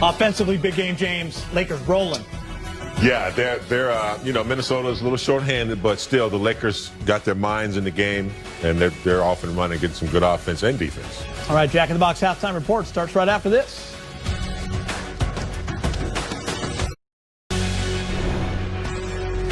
Offensively, big game, James. Lakers rolling. Yeah, they're Minnesota's a little short-handed, but still the Lakers got their minds in the game, and they're off and running, getting some good offense and defense. All right, Jack in the Box halftime report starts right after this.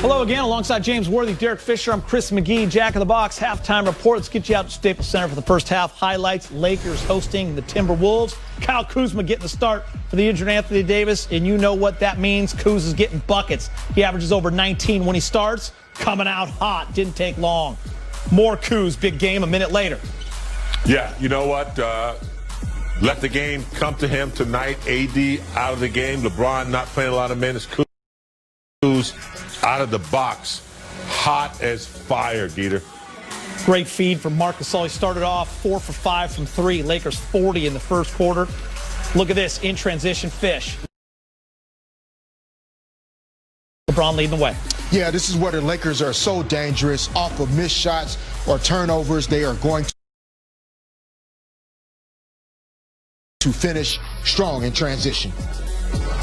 Hello again, alongside James Worthy, Derek Fisher, I'm Chris McGee. Jack in the Box halftime report. Let's get you out to Staples Center for the first half highlights. Lakers hosting the Timberwolves. Kyle Kuzma getting the start for the injured Anthony Davis, and you know what that means. Kuz is getting buckets. He averages over 19 when he starts. Coming out hot, didn't take long. More Kuz, big game a minute later. Yeah, you know what? Let the game come to him tonight. AD out of the game. LeBron not playing a lot of minutes. Kuz out of the box. Hot as fire, Dieter. Great feed from Marc Gasol. He started off 4 for 5 from 3. Lakers 40 in the first quarter. Look at this in transition fish. LeBron leading the way. Yeah, this is where the Lakers are so dangerous. Off of missed shots or turnovers, they are going to finish strong in transition.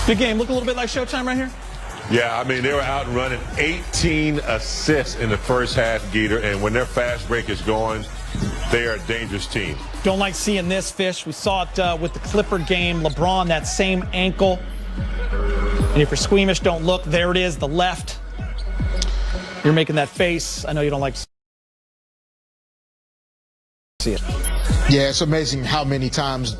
Big game. Look a little bit like Showtime right here. Yeah, I mean, they were out and running 18 assists in the first half, Geeter, and when their fast break is going, they are a dangerous team. Don't like seeing this, Fish. We saw it with the Clipper game. LeBron, that same ankle. And if you're squeamish, don't look. There it is, the left. You're making that face. I know you don't like to see it. Yeah, it's amazing how many times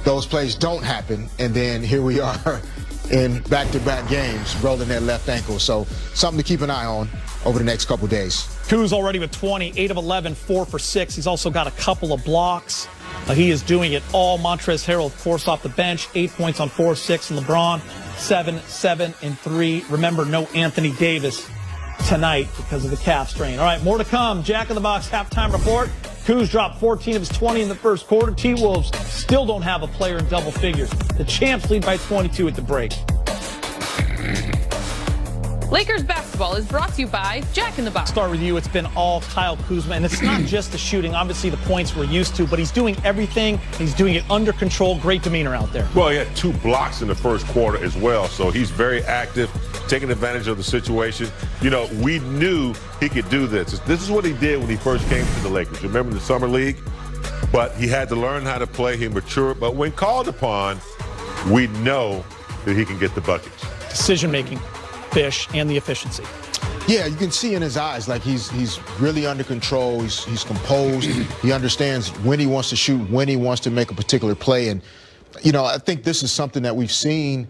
those plays don't happen, and then here we are in back-to-back games rolling that left ankle. So something to keep an eye on over the next couple days. Kuz already with 20, 8 of 11, 4 for 6. He's also got a couple of blocks. He is doing it all. Montrezl Harrell, of course, off the bench, 8 points on 4 of 6. And LeBron, 7 and 3. Remember, no Anthony Davis tonight because of the calf strain. All right, more to come. Jack in the Box halftime report. Kuz dropped 14 of his 20 in the first quarter. T-Wolves still don't have a player in double figures. The champs lead by 22 at the break. Lakers basketball is brought to you by Jack in the Box. Start with you. It's been all Kyle Kuzma, and it's not just the shooting. Obviously, the points we're used to, but he's doing everything. He's doing it under control. Great demeanor out there. Well, he had 2 blocks in the first quarter as well, so he's very active, taking advantage of the situation. You know, we knew he could do this. This is what he did when he first came to the Lakers. Remember the Summer League? But he had to learn how to play. He matured. But when called upon, we know that he can get the buckets. Decision-making, Fish, and the efficiency. Yeah, you can see in his eyes, like he's really under control. He's composed. He understands when he wants to shoot, when he wants to make a particular play. And, you know, I think this is something that we've seen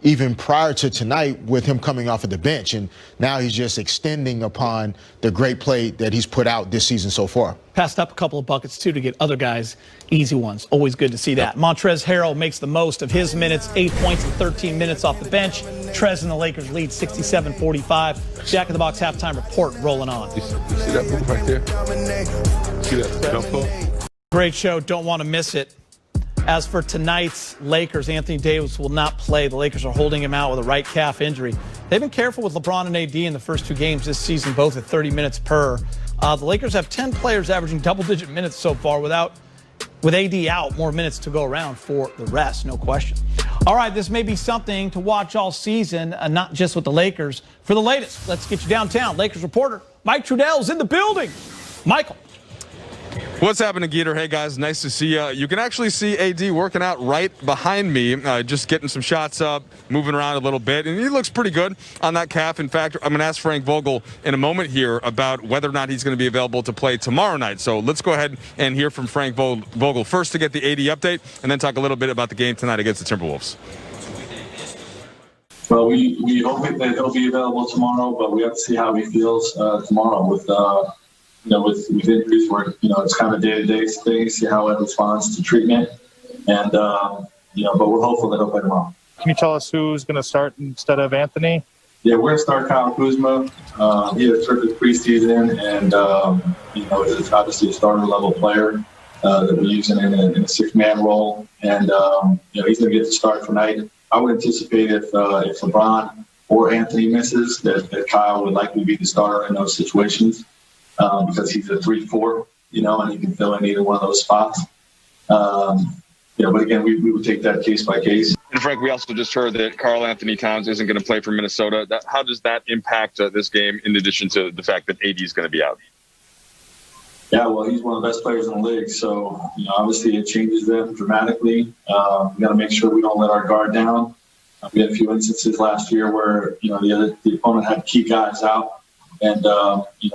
even prior to tonight with him coming off of the bench. And now he's just extending upon the great play that he's put out this season so far. Passed up a couple of buckets, too, to get other guys easy ones. Always good to see that. Montrezl Harrell makes the most of his minutes, 8 points in 13 minutes off the bench. Trez and the Lakers lead 67-45. Jack in the Box halftime report rolling on. You see that move right there? See that jump hook? Great show. Don't want to miss it. As for tonight's Lakers, Anthony Davis will not play. The Lakers are holding him out with a right calf injury. They've been careful with LeBron and AD in the first 2 games this season, both at 30 minutes per. The Lakers have 10 players averaging double-digit minutes so far with AD out. More minutes to go around for the rest, no question. All right, this may be something to watch all season, not just with the Lakers. For the latest, let's get you downtown. Lakers reporter Mike Trudell's in the building. Michael. What's happening, Geeter? Hey, guys, nice to see you. You can actually see AD working out right behind me, just getting some shots up, moving around a little bit, and he looks pretty good on that calf. In fact, I'm going to ask Frank Vogel in a moment here about whether or not he's going to be available to play tomorrow night. So let's go ahead and hear from Frank Vogel first to get the AD update, and then talk a little bit about the game tonight against the Timberwolves. Well, we hope that he'll be available tomorrow, but we have to see how he feels tomorrow with injuries where, it's kind of day-to-day thing, see how it responds to treatment. And, but we're hopeful that he'll play tomorrow. Can you tell us who's going to start instead of Anthony? Yeah, we're going to start Kyle Kuzma. He had a terrific preseason, and, is obviously a starter-level player that we're using in a six-man role. And, he's going to get the start tonight. I would anticipate if LeBron or Anthony misses, that Kyle would likely be the starter in those situations. Because he's a 3-4, and he can fill in either one of those spots. But again, we would take that case by case. And Frank, we also just heard that Karl Anthony Towns isn't going to play for Minnesota. How does that impact this game, in addition to the fact that AD is going to be out? Yeah, well, he's one of the best players in the league, so obviously it changes them dramatically. We got to make sure we don't let our guard down. We had a few instances last year where the opponent had key guys out, and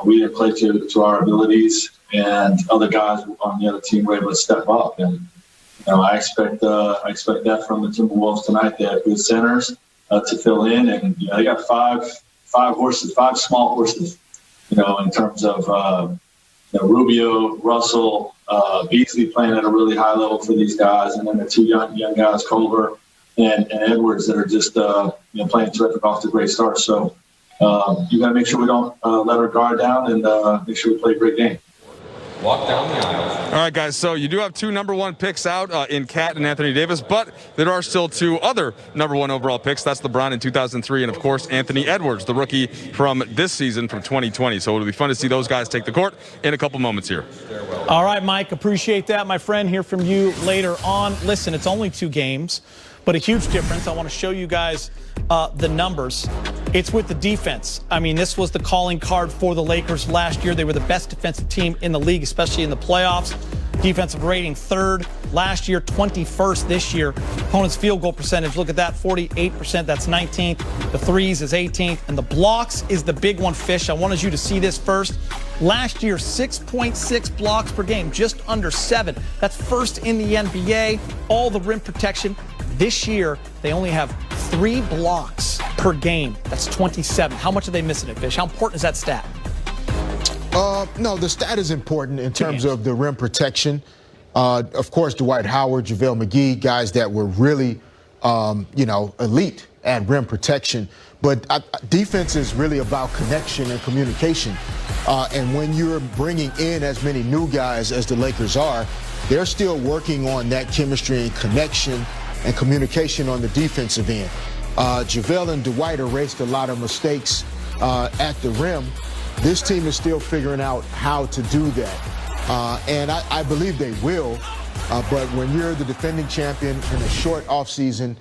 we didn't play to our abilities, and other guys on the other team were able to step up. And I expect that from the Timberwolves tonight. They have good centers to fill in, and they got five small horses. In terms of Rubio, Russell, Beasley playing at a really high level for these guys, and then the two young guys, Culver and Edwards, that are just playing terrific off to great starts. So you got to make sure we don't let our guard down, and make sure we play a great game. Walk down the aisle. All right, guys, so you do have 2 number 1 picks out in Cat and Anthony Davis, but there are still 2 other number 1 overall picks. That's LeBron in 2003 and, of course, Anthony Edwards, the rookie from this season from 2020. So it'll be fun to see those guys take the court in a couple moments here. All right, Mike, appreciate that, my friend. Hear from you later on. Listen, it's only 2 games, but a huge difference. I want to show you guys the numbers. It's with the defense. I mean, this was the calling card for the Lakers last year. They were the best defensive team in the league, especially in the playoffs. Defensive rating 3rd last year, 21st this year. Opponent's field goal percentage, look at that, 48%. That's 19th. The threes is 18th. And the blocks is the big one, Fish. I wanted you to see this first. Last year, 6.6 blocks per game, just under 7. That's first in the NBA. All the rim protection. This year, they only have 3 blocks per game. That's 27. How much are they missing it, Fish? How important is that stat? No, the stat is important in terms of the rim protection. Of course, Dwight Howard, JaVale McGee, guys that were really, elite at rim protection. But defense is really about connection and communication. And when you're bringing in as many new guys as the Lakers are, they're still working on that chemistry and connection and communication on the defensive end. JaVale and Dwight erased a lot of mistakes at the rim. This team is still figuring out how to do that. And I believe they will. But when you're the defending champion in a short offseason,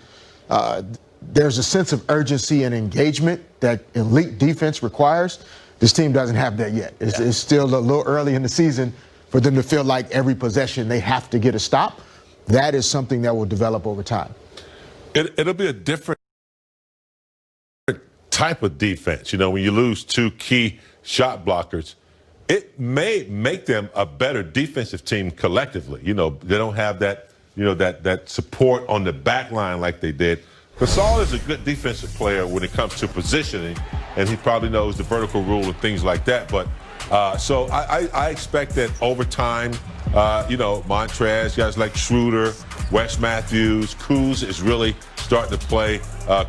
there's a sense of urgency and engagement that elite defense requires. This team doesn't have that yet. It's still a little early in the season for them to feel like every possession they have to get a stop. That is something that will develop over time. It'll be a different type of defense. When you lose 2 key shot blockers, it may make them a better defensive team collectively. They don't have that, that support on the back line like they did. Gasol is a good defensive player when it comes to positioning, and he probably knows the vertical rule and things like that. But so I expect that over time, Montrez, guys like Schroeder, Wes Matthews, Kuz is really starting to play.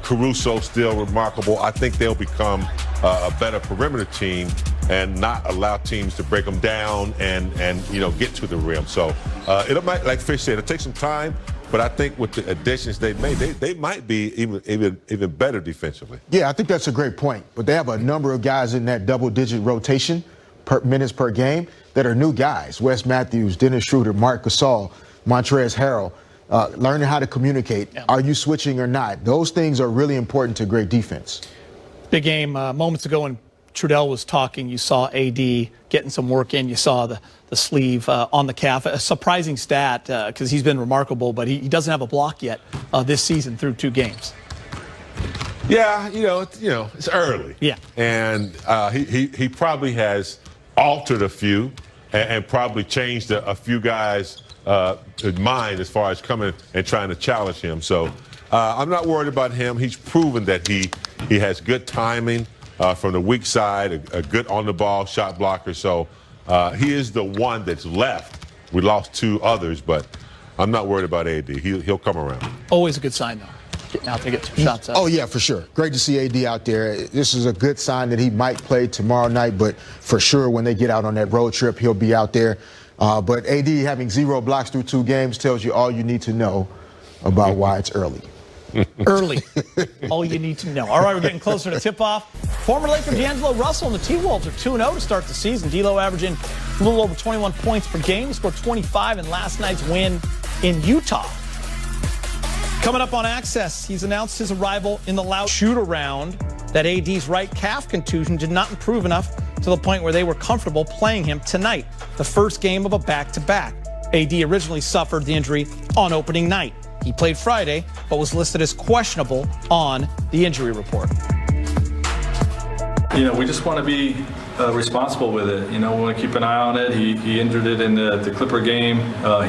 Caruso still remarkable. I think they'll become a better perimeter team and not allow teams to break them down and get to the rim. So it might, like Fish said, it'll take some time. But I think with the additions they made, they might be even better defensively. Yeah, I think that's a great point. But they have a number of guys in that double-digit rotation minutes per game that are new guys. Wes Matthews, Dennis Schroeder, Marc Gasol, Montrezl Harrell. Learning how to communicate. Yeah. Are you switching or not? Those things are really important to great defense. Big game moments ago when Trudell was talking, you saw AD getting some work in. You saw the sleeve on the calf. A surprising stat because he's been remarkable, but he doesn't have a block yet this season through 2 games. Yeah, it's early. Yeah. And he probably has altered a few and probably changed a few guys' mind as far as coming and trying to challenge him. So I'm not worried about him. He's proven that he has good timing from the weak side, a good on-the-ball shot blocker. So he is the one that's left. We lost 2 others, but I'm not worried about AD. He'll come around. Always a good sign, though. Getting out to get some shots out. Oh, yeah, for sure. Great to see AD out there. This is a good sign that he might play tomorrow night, but for sure when they get out on that road trip, he'll be out there. But AD having 0 blocks through 2 games tells you all you need to know about why it's early. Early. All you need to know. All right, we're getting closer to tip-off. Former Laker D'Angelo Russell and the T-Wolves are 2-0 to start the season. D'Lo averaging a little over 21 points per game. He scored 25 in last night's win in Utah. Coming up on Access, he's announced his arrival in the loud shoot-around. That AD's right calf contusion did not improve enough to the point where they were comfortable playing him tonight, the first game of a back-to-back. AD originally suffered the injury on opening night. He played Friday, but was listed as questionable on the injury report. We just want to be responsible with it. We want to keep an eye on it. He injured it in the Clipper game.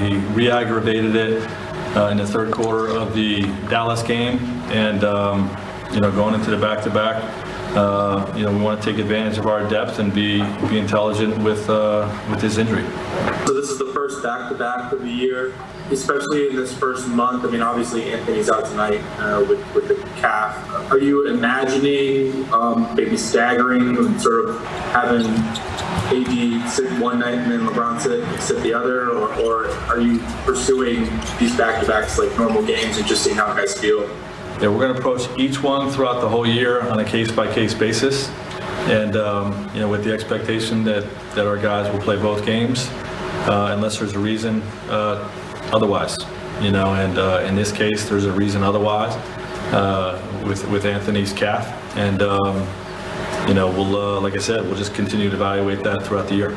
He re-aggravated it in the third quarter of the Dallas game. And, going into the back-to-back, we want to take advantage of our depth and be intelligent with his injury. So this is the first back-to-back of the year, especially in this first month. I mean, obviously Anthony's out tonight with the calf. Are you imagining maybe staggering and sort of having AD sit one night and then LeBron sit the other, or are you pursuing these back-to-backs like normal games and just seeing how guys feel? Yeah, we're going to approach each one throughout the whole year on a case-by-case basis, and with the expectation that our guys will play both games unless there's a reason otherwise. And in this case, there's a reason otherwise with Anthony's calf, and we'll like I said, we'll just continue to evaluate that throughout the year.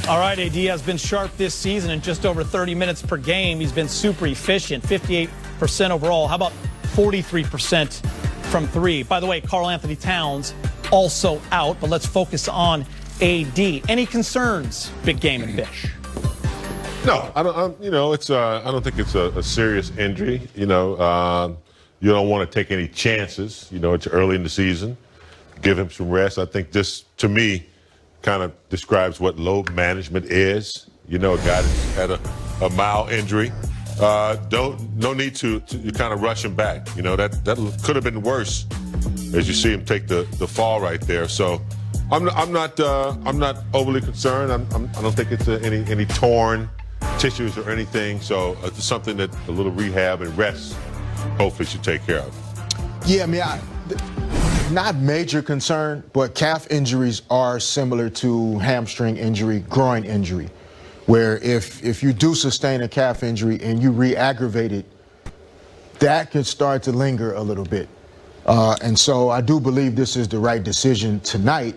All right, AD has been sharp this season in just over 30 minutes per game. He's been super efficient, 58% overall. How about 43% from three? By the way, Karl-Anthony Towns also out, but let's focus on AD. Any concerns, Big Game and Bish? No, I don't. I don't think it's a serious injury. You don't want to take any chances. It's early in the season. Give him some rest. I think this, to me, kind of describes what load management is. A guy that's had a mild injury. No need to kind of rush him back. That could have been worse, as you see him take the fall right there. So I'm not overly concerned. I don't think it's any torn tissues or anything. So it's something that a little rehab and rest hopefully should take care of. Yeah, I mean, not major concern, but calf injuries are similar to hamstring injury, groin injury, where if you do sustain a calf injury and you re-aggravate it, that can start to linger a little bit. And so I do believe this is the right decision tonight.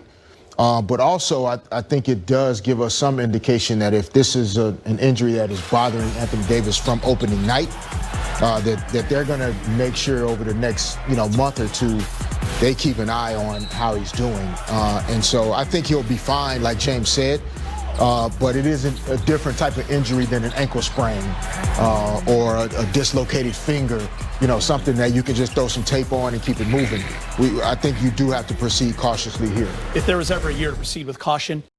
But also, I think it does give us some indication that if this is an injury that is bothering Anthony Davis from opening night, that they're going to make sure over the next month or two they keep an eye on how he's doing. And so I think he'll be fine, like James said. But it isn't a different type of injury than an ankle sprain or a dislocated finger, something that you can just throw some tape on and keep it moving. I think you do have to proceed cautiously here. If there was ever a year to proceed with caution,